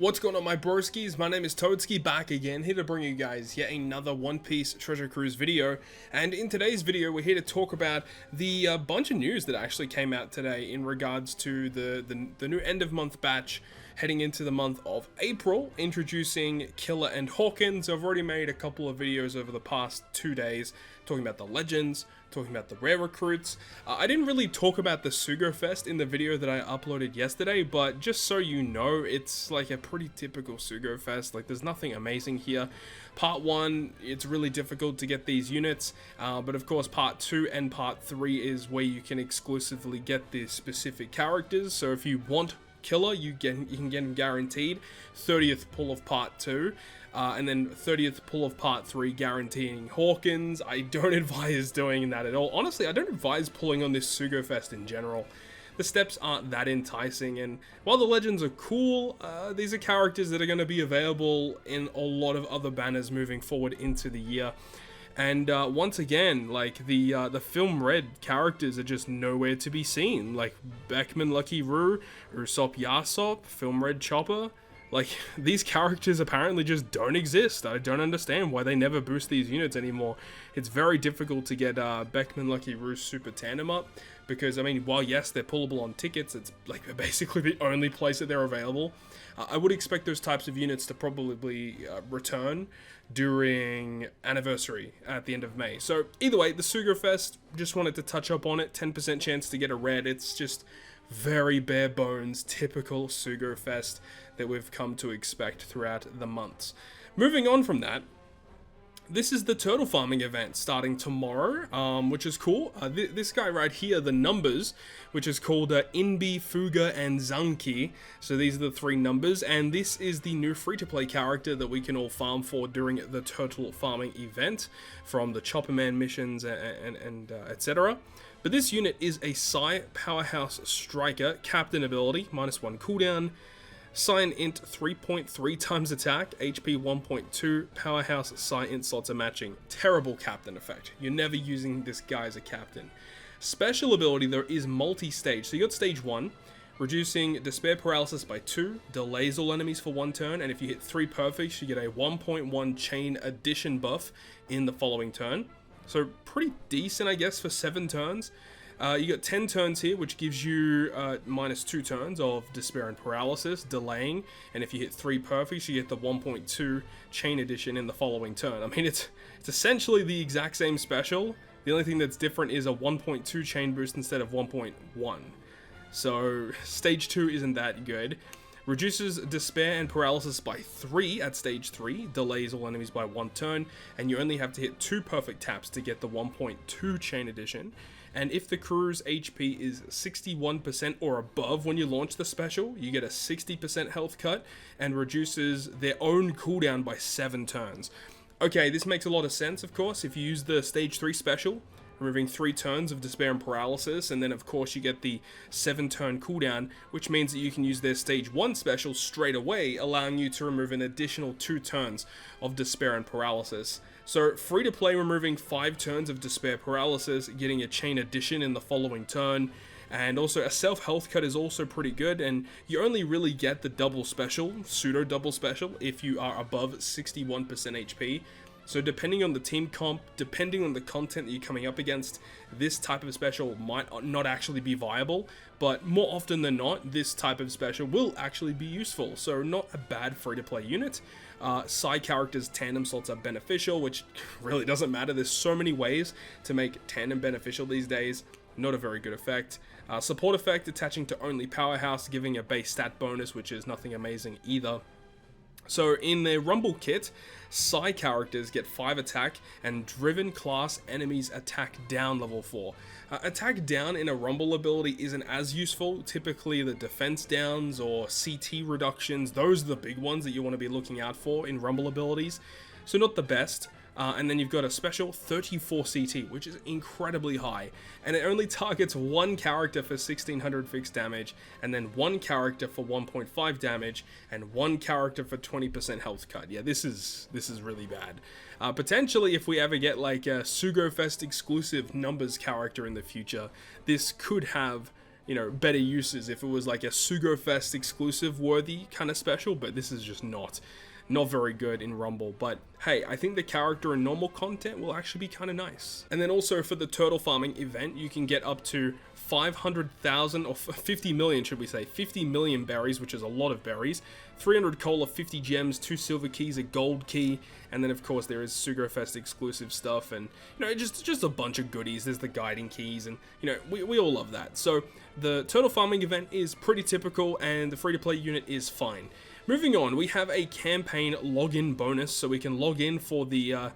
What's going on, my broskiis? My name is Toadskii, back again, here to bring you guys yet another One Piece Treasure Cruise video. And in today's video, we're here to talk about the bunch of news that actually came out today in regards to the new end of month batch heading into the month of April, introducing Killer and Hawkins. I've already made a couple of videos over the past 2 days talking about the legends, talking about the rare recruits. I didn't really talk about the SugoFest in the video that I uploaded yesterday, but just so you know, it's like a pretty typical SugoFest. Like, there's nothing amazing here. Part 1, it's really difficult to get these units, but of course Part 2 and Part 3 is where you can exclusively get the specific characters. So if you want Killer, you can get him guaranteed. 30th pull of Part 2. And then 30th pull of Part 3 guaranteeing Hawkins. I don't advise doing that at all. Honestly, I don't advise pulling on this SugoFest in general. The steps aren't that enticing, and while the legends are cool, these are characters that are going to be available in a lot of other banners moving forward into the year. And once again, like, the film red characters are just nowhere to be seen. Like Beckman Lucky Roo, Usopp Yasop, film red Chopper. Like, these characters apparently just don't exist. I don't understand why they never boost these units anymore. It's very difficult to get Beckman Lucky Roo Super Tandem up, because, I mean, while yes, they're pullable on tickets, it's like basically the only place that they're available. I would expect those types of units to probably return during Anniversary at the end of May. So either way, the SugoFest, just wanted to touch up on it. 10% chance to get a red. It's just very bare bones, typical SugoFest that we've come to expect throughout the months. Moving on from that, this is the turtle farming event starting tomorrow, which is cool. This guy right here, the numbers, which is called Inbi, Fuga, and Zanki. So these are the 3 numbers, and this is the new free-to-play character that we can all farm for during the turtle farming event, from the Chopper Man missions and etc. But this unit is a Psi Powerhouse Striker, Captain ability, -1 cooldown, Psi Int 3.3 times attack, HP 1.2, Powerhouse Psi Int slots are matching. Terrible captain effect. You're never using this guy as a captain. Special ability, there is multi-stage. So you got stage 1, reducing Despair Paralysis by 2, delays all enemies for 1 turn, and if you hit 3 perfects, you get a 1.1 chain addition buff in the following turn. So pretty decent, I guess, for 7 turns. You got 10 turns here, which gives you -2 turns of Despair and Paralysis, delaying, and if you hit 3 perfects, you get the 1.2 chain addition in the following turn. I mean, it's essentially the exact same special. The only thing that's different is a 1.2 chain boost instead of 1.1. So stage 2 isn't that good. Reduces Despair and Paralysis by 3 at stage 3, delays all enemies by 1 turn, and you only have to hit 2 perfect taps to get the 1.2 chain addition. And if the crew's HP is 61% or above when you launch the special, you get a 60% health cut, and reduces their own cooldown by 7 turns. Okay, this makes a lot of sense, of course. If you use the stage 3 special, removing 3 turns of Despair and Paralysis, and then of course you get the 7 turn cooldown, which means that you can use their stage 1 special straight away, allowing you to remove an additional 2 turns of Despair and Paralysis. So free to play, removing 5 turns of Despair Paralysis, getting a chain addition in the following turn, and also a self health cut is also pretty good, and you only really get the double special, pseudo double special, if you are above 61% HP. So depending on the team comp, depending on the content that you're coming up against, this type of special might not actually be viable, but more often than not, this type of special will actually be useful. So not a bad free-to-play unit. Side characters' tandem slots are beneficial, which really doesn't matter. There's so many ways to make tandem beneficial these days. Not a very good effect. Support effect, attaching to only Powerhouse, giving a base stat bonus, which is nothing amazing either. So in their Rumble kit, Psi characters get 5 attack, and Driven class enemies attack down level 4. Attack down in a Rumble ability isn't as useful. Typically the defense downs or CT reductions, those are the big ones that you want to be looking out for in Rumble abilities. So not the best. And then you've got a special 34 CT, which is incredibly high, and it only targets 1 character for 1600 fixed damage, and then 1 character for 1.5 damage, and 1 character for 20% health cut. Yeah, this is really bad. Potentially, if we ever get like a SugoFest exclusive numbers character in the future, this could have you know, better uses if it was like a SugoFest exclusive worthy kind of special, but this is just not very good in Rumble. But hey, I think the character in normal content will actually be kind of nice. And then also for the turtle farming event, you can get up to 500,000 or 50 million, should we say, 50 million berries, which is a lot of berries, 300 cola, 50 gems, 2 silver keys, a gold key, and then of course there is SugoFest exclusive stuff, and you know, just a bunch of goodies. There's the guiding keys, and you know, we all love that. So the turtle farming event is pretty typical, and the free-to-play unit is fine. Moving on, we have a campaign login bonus, so we can log in for the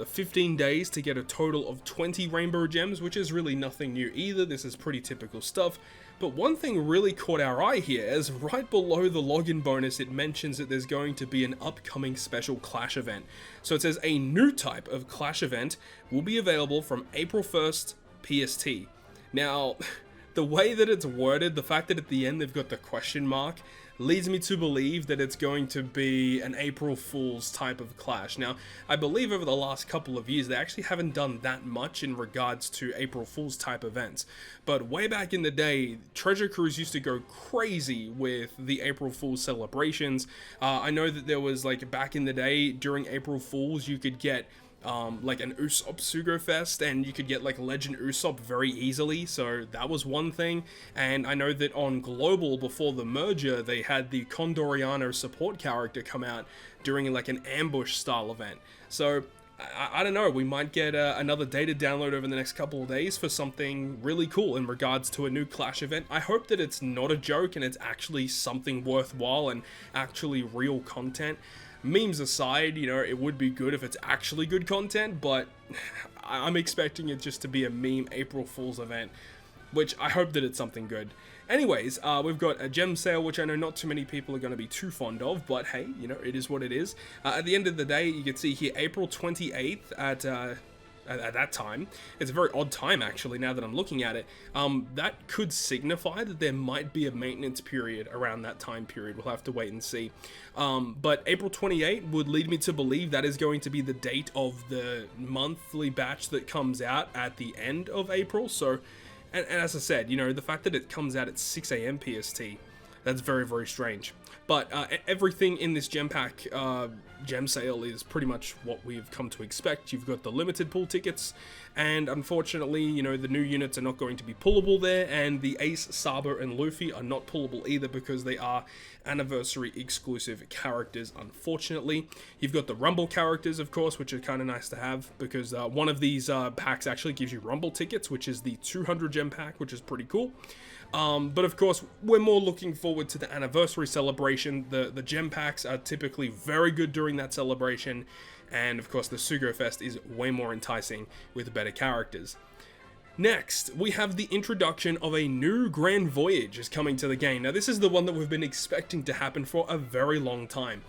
15 days to get a total of 20 rainbow gems, which is really nothing new either. This is pretty typical stuff. But one thing really caught our eye here, as right below the login bonus, it mentions that there's going to be an upcoming special Clash event. So it says a new type of Clash event will be available from April 1st PST. Now, the way that it's worded, the fact that at the end they've got the question mark, leads me to believe that it's going to be an April Fool's type of Clash. Now, I believe over the last couple of years, they actually haven't done that much in regards to April Fool's type events. But way back in the day, Treasure Cruise used to go crazy with the April Fool's celebrations. I know that there was, like, back in the day, during April Fool's, you could get like an Usopp SugoFest, and you could get like Legend Usopp very easily, so that was one thing. And I know that on Global, before the merger, they had the Condoriano support character come out during like an ambush style event. So I don't know, we might get another data download over the next couple of days for something really cool in regards to a new Clash event. I hope that it's not a joke and it's actually something worthwhile and actually real content. Memes aside, you know, it would be good if it's actually good content, but I'm expecting it just to be a meme April Fool's event, which I hope that it's something good. Anyways, we've got a gem sale, which I know not too many people are going to be too fond of, but hey, you know, it is what it is. At the end of the day, you can see here April 28th at that time. It's a very odd time, actually, now that I'm looking at it. That could signify that there might be a maintenance period around that time period. We'll have to wait and see. But April 28 would lead me to believe that is going to be the date of the monthly batch that comes out at the end of April. So, and as I said, you know, the fact that it comes out at 6 a.m. PST, that's very, very strange. But everything in this gem pack gem sale is pretty much what we've come to expect. You've got the limited pool tickets, and unfortunately, you know, the new units are not going to be pullable there, and the Ace, Sabo, and Luffy are not pullable either because they are anniversary exclusive characters, unfortunately. You've got the Rumble characters, of course, which are kind of nice to have because one of these packs actually gives you Rumble tickets, which is the 200 gem pack, which is pretty cool. But of course, we're more looking forward to the anniversary celebration. The gem packs are typically very good during that celebration, and of course the SugoFest is way more enticing with better characters. Next, we have the introduction of a new Grand Voyage is coming to the game. Now this is the one that we've been expecting to happen for a very long time.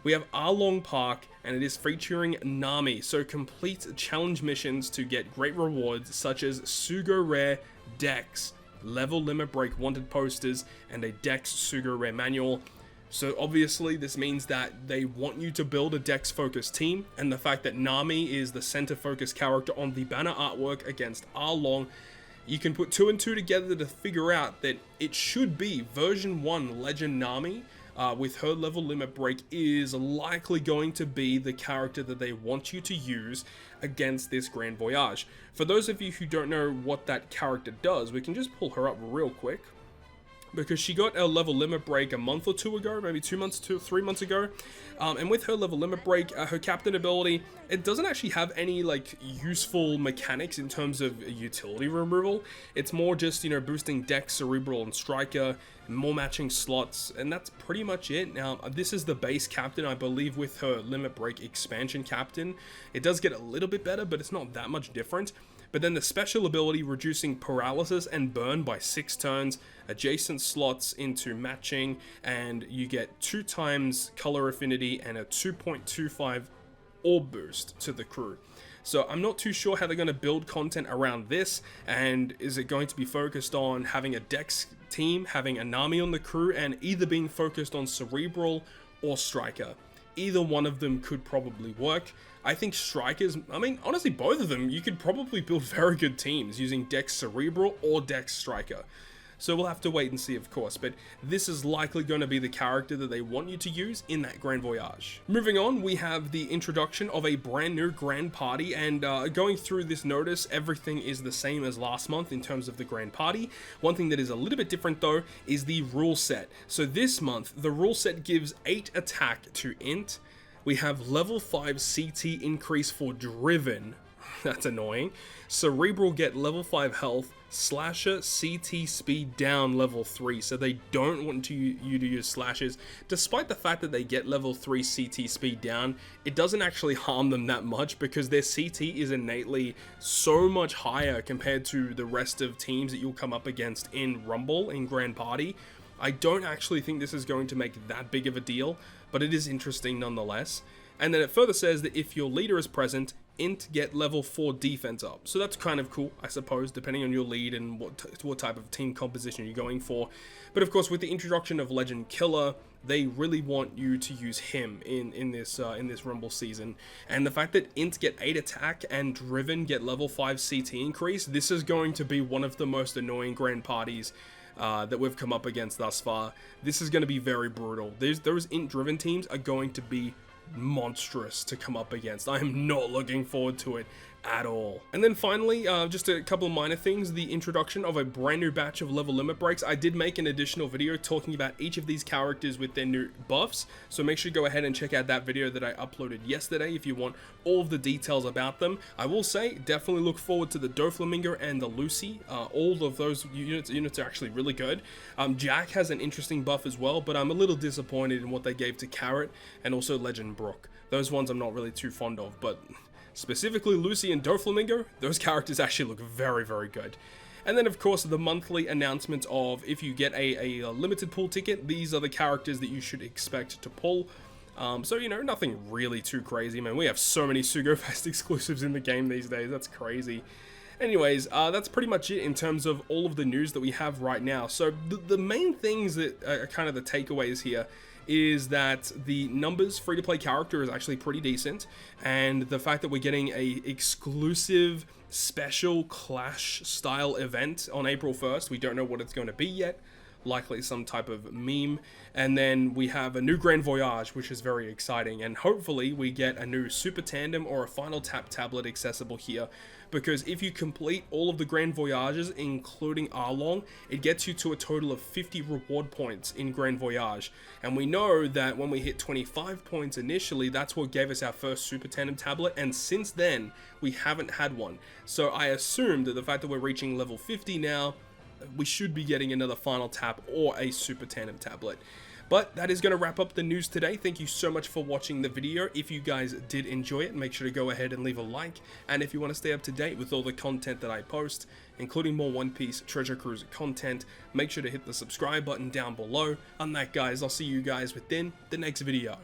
We have Arlong Park, and it is featuring Nami, so complete challenge missions to get great rewards such as Sugo Rare Dex, level limit break wanted posters, and a Dex Sugo Rare manual. So obviously this means that they want you to build a Dex focused team, and the fact that Nami is the center focused character on the banner artwork against Arlong, you can put 2 and 2 together to figure out that it should be version 1 Legend Nami with her level limit break is likely going to be the character that they want you to use against this Grand Voyage. For those of you who don't know what that character does, we can just pull her up real quick, because she got a level limit break a month or 2 ago, maybe 3 months ago, and with her level limit break, her captain ability, it doesn't actually have any like useful mechanics in terms of utility removal. It's more just, you know, boosting Dex, Cerebral, and Striker, more matching slots, and that's pretty much it. Now this is the base captain, I believe. With her limit break expansion captain, it does get a little bit better, but it's not that much different. But then the special ability reducing paralysis and burn by 6 turns, adjacent slots into matching, and you get 2 times color affinity and a 2.25 orb boost to the crew. So I'm not too sure how they're going to build content around this, and is it going to be focused on having a Dex team, having a Nami on the crew, and either being focused on Cerebral or Striker. Either one of them could probably work. I think Strikers, I mean, honestly, both of them, you could probably build very good teams using Dex Cerebral or Dex Striker. so we'll have to wait and see, of course, but this is likely going to be the character that they want you to use in that Grand Voyage. Moving on, we have the introduction of a brand new Grand Party, and going through this notice, everything is the same as last month in terms of the Grand Party. One thing that is a little bit different though is the rule set. So this month, the rule set gives 8 attack to Int. We have level 5 CT increase for Driven. That's annoying. Cerebral get level 5 health. Slasher CT speed down level 3, so they don't want you to use slashes. Despite the fact that they get level 3 CT speed down, it doesn't actually harm them that much because their CT is innately so much higher compared to the rest of teams that you'll come up against in Rumble, in Grand Party. I don't actually think this is going to make that big of a deal, but it is interesting nonetheless. And then it further says that if your leader is present, Int get level 4 defense up. So that's kind of cool, I suppose, depending on your lead and what type of team composition you're going for. But of course, with the introduction of Legend Killer, they really want you to use him in this Rumble season. And the fact that Int get 8 attack and Driven get level 5 CT increase, this is going to be one of the most annoying Grand Parties that we've come up against thus far. This is going to be very brutal. Those Int Driven teams are going to be monstrous to come up against. I am not looking forward to it at all. And then finally, just a couple of minor things, the introduction of a brand new batch of level limit breaks. I did make an additional video talking about each of these characters with their new buffs, so make sure you go ahead and check out that video that I uploaded yesterday if you want all of the details about them. I will say, definitely look forward to the Doflamingo and the Lucy. All of those units are actually really good. Jack has an interesting buff as well, but I'm a little disappointed in what they gave to Carrot and also Legend Brooke. Those ones I'm not really too fond of, but specifically Lucy and Doflamingo, those characters actually look very, very good. And then of course the monthly announcement of if you get a limited pool ticket, these are the characters that you should expect to pull. So, you know, nothing really too crazy, man. We have so many SugoFest exclusives in the game these days, that's crazy. Anyways, that's pretty much it in terms of all of the news that we have right now. So the main things that are kind of the takeaways here is that the numbers free-to-play character is actually pretty decent, and the fact that we're getting a exclusive special Clash style event on April 1st, we don't know what it's going to be yet, likely some type of meme. And then we have a new Grand Voyage, which is very exciting, and hopefully we get a new Super Tandem or a Final Tap tablet accessible here, because if you complete all of the Grand Voyages, including Arlong, it gets you to a total of 50 reward points in Grand Voyage. And we know that when we hit 25 points initially, that's what gave us our first Super Tandem tablet, and since then, we haven't had one. So I assume that the fact that we're reaching level 50 now, we should be getting another Final Tap or a Super Tandem tablet. But that is going to wrap up the news today. Thank you so much for watching the video. If you guys did enjoy it, make sure to go ahead and leave a like. And if you want to stay up to date with all the content that I post, including more One Piece Treasure Cruise content, make sure to hit the subscribe button down below. On that, guys, I'll see you guys within the next video.